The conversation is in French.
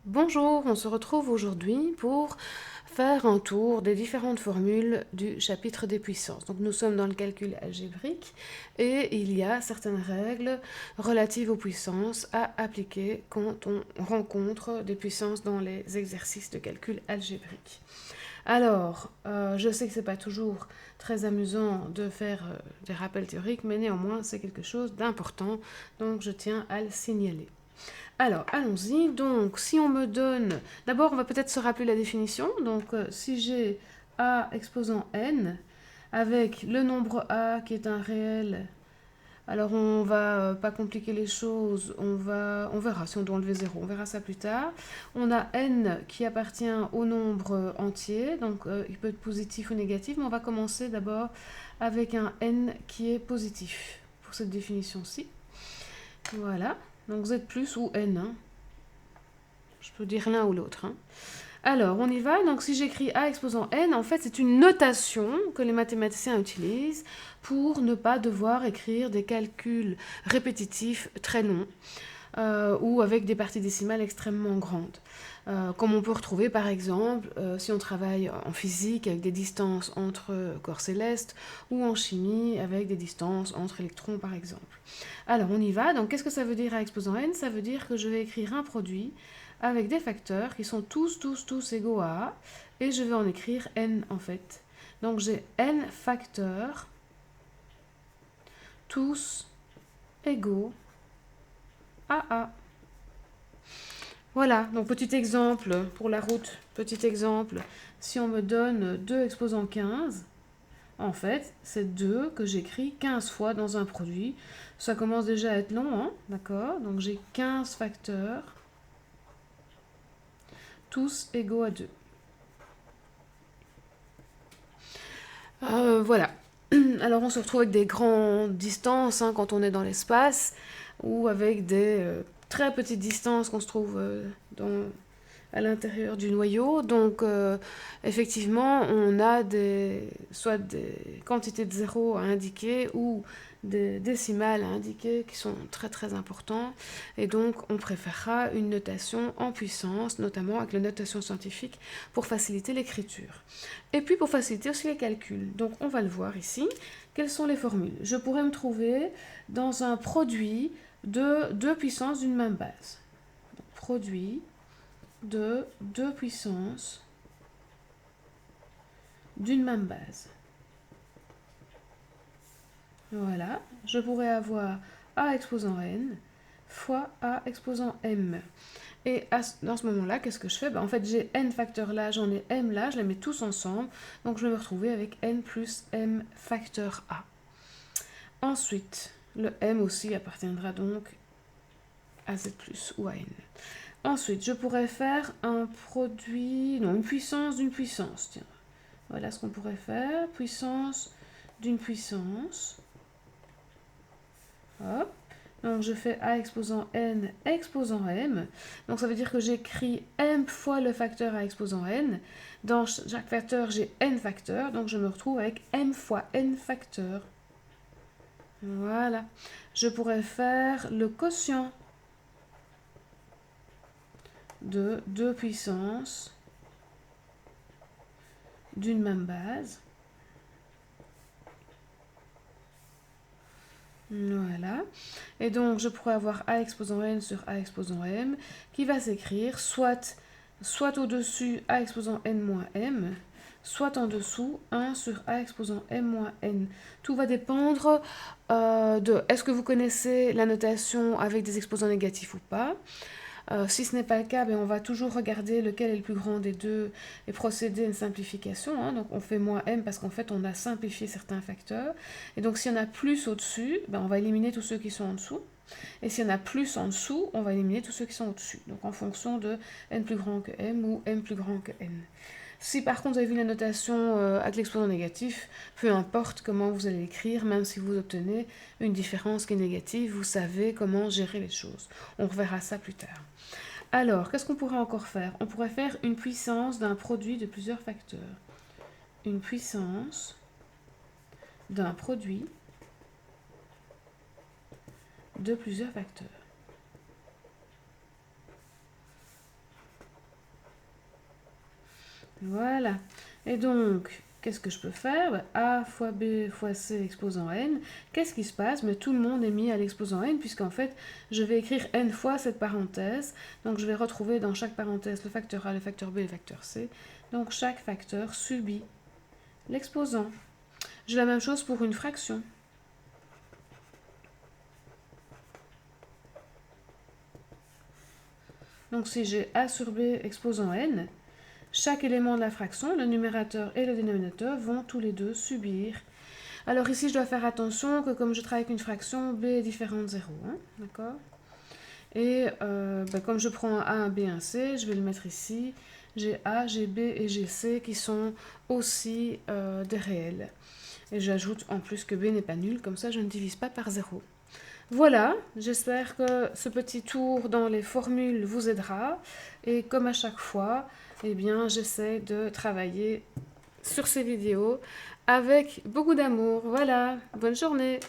Bonjour, on se retrouve aujourd'hui pour faire un tour des différentes formules du chapitre des puissances. Donc nous sommes dans le calcul algébrique et il y a certaines règles relatives aux puissances à appliquer quand on rencontre des puissances dans les exercices de calcul algébrique. Alors, je sais que c'est pas toujours très amusant de faire des rappels théoriques, mais néanmoins c'est quelque chose d'important, donc je tiens à le signaler. Alors, allons-y. Donc, si on me donne... D'abord, on va peut-être se rappeler la définition. Donc, si j'ai a exposant n, avec le nombre a qui est un réel, alors on va pas compliquer les choses, on verra si on doit enlever 0, on verra ça plus tard. On a n qui appartient au nombre entier, donc il peut être positif ou négatif, mais on va commencer d'abord avec un n qui est positif pour cette définition-ci. Voilà, donc z plus ou n, hein. Je peux dire l'un ou l'autre, hein. Alors, on y va. Donc, si j'écris a exposant n, en fait, c'est une notation que les mathématiciens utilisent pour ne pas devoir écrire des calculs répétitifs très longs ou avec des parties décimales extrêmement grandes. Comme on peut retrouver, par exemple, si on travaille en physique avec des distances entre corps célestes ou en chimie avec des distances entre électrons, par exemple. Alors, on y va. Donc, qu'est-ce que ça veut dire a exposant n? Ça veut dire que je vais écrire un produit avec des facteurs qui sont tous égaux à A, et je vais en écrire n en fait. Donc j'ai n facteurs, tous égaux à A. Voilà, donc petit exemple pour la route, petit exemple, si on me donne 2 exposant 15, en fait, c'est 2 que j'écris 15 fois dans un produit. Ça commence déjà à être long, hein, d'accord? Donc j'ai 15 facteurs, tous égaux à 2. Voilà. Alors on se retrouve avec des grandes distances hein, quand on est dans l'espace ou avec des très petites distances qu'on se trouve à l'intérieur du noyau. Donc effectivement on a soit des quantités de zéros à indiquer ou des décimales à indiquer qui sont très très importants. Et donc on préférera une notation en puissance, notamment avec la notation scientifique pour faciliter l'écriture. Et puis pour faciliter aussi les calculs. Donc on va le voir ici. Quelles sont les formules? Je pourrais me trouver dans un produit de 2 puissances d'une même base. Donc, produit de 2 puissances d'une même base. Voilà. Je pourrais avoir a exposant n fois a exposant m. Et dans ce moment-là, qu'est-ce que je fais? En fait, j'ai n facteurs là, j'en ai m là, je les mets tous ensemble. Donc je vais me retrouver avec n plus m facteur a. Ensuite, le m aussi appartiendra donc à z plus ou à n. Ensuite, je pourrais faire un produit, non, une puissance d'une puissance. Tiens, voilà ce qu'on pourrait faire. Puissance d'une puissance. Hop. Donc je fais a exposant n exposant m. Donc ça veut dire que j'écris m fois le facteur a exposant n. Dans chaque facteur, j'ai n facteurs. Donc je me retrouve avec m fois n facteurs. Voilà. Je pourrais faire le quotient de 2 puissances d'une même base. Voilà. Et donc, je pourrais avoir a exposant n sur a exposant m qui va s'écrire soit au-dessus a exposant n moins m, soit en dessous 1 sur a exposant m moins n. Tout va dépendre de est-ce que vous connaissez la notation avec des exposants négatifs ou pas. Si ce n'est pas le cas, on va toujours regarder lequel est le plus grand des deux et procéder à une simplification, hein. Donc on fait moins m parce qu'en fait on a simplifié certains facteurs. Et donc s'il y en a plus au-dessus, on va éliminer tous ceux qui sont en dessous. Et s'il y en a plus en dessous, on va éliminer tous ceux qui sont au-dessus. Donc en fonction de n plus grand que m ou m plus grand que n. Si par contre vous avez vu la notation avec l'exposant négatif, peu importe comment vous allez l'écrire, même si vous obtenez une différence qui est négative, vous savez comment gérer les choses. On reverra ça plus tard. Alors, qu'est-ce qu'on pourrait encore faire? On pourrait faire une puissance d'un produit de plusieurs facteurs. Une puissance d'un produit de plusieurs facteurs. Voilà. Et donc, qu'est-ce que je peux faire? Ben, A fois B fois C exposant n. Qu'est-ce qui se passe? Mais tout le monde est mis à l'exposant n, puisqu'en fait, je vais écrire n fois cette parenthèse. Donc, je vais retrouver dans chaque parenthèse le facteur A, le facteur B, le facteur C. Donc, chaque facteur subit l'exposant. J'ai la même chose pour une fraction. Donc, si j'ai A sur B exposant n, chaque élément de la fraction, le numérateur et le dénominateur, vont tous les deux subir. Alors ici, je dois faire attention que comme je travaille avec une fraction, b est différent de 0. Hein, d'accord? Et comme je prends un A, un B, un C, je vais le mettre ici. J'ai A, j'ai B et j'ai C qui sont aussi des réels. Et j'ajoute en plus que B n'est pas nul, comme ça je ne divise pas par 0. Voilà, j'espère que ce petit tour dans les formules vous aidera. Et comme à chaque fois, eh bien, j'essaie de travailler sur ces vidéos avec beaucoup d'amour. Voilà, bonne journée!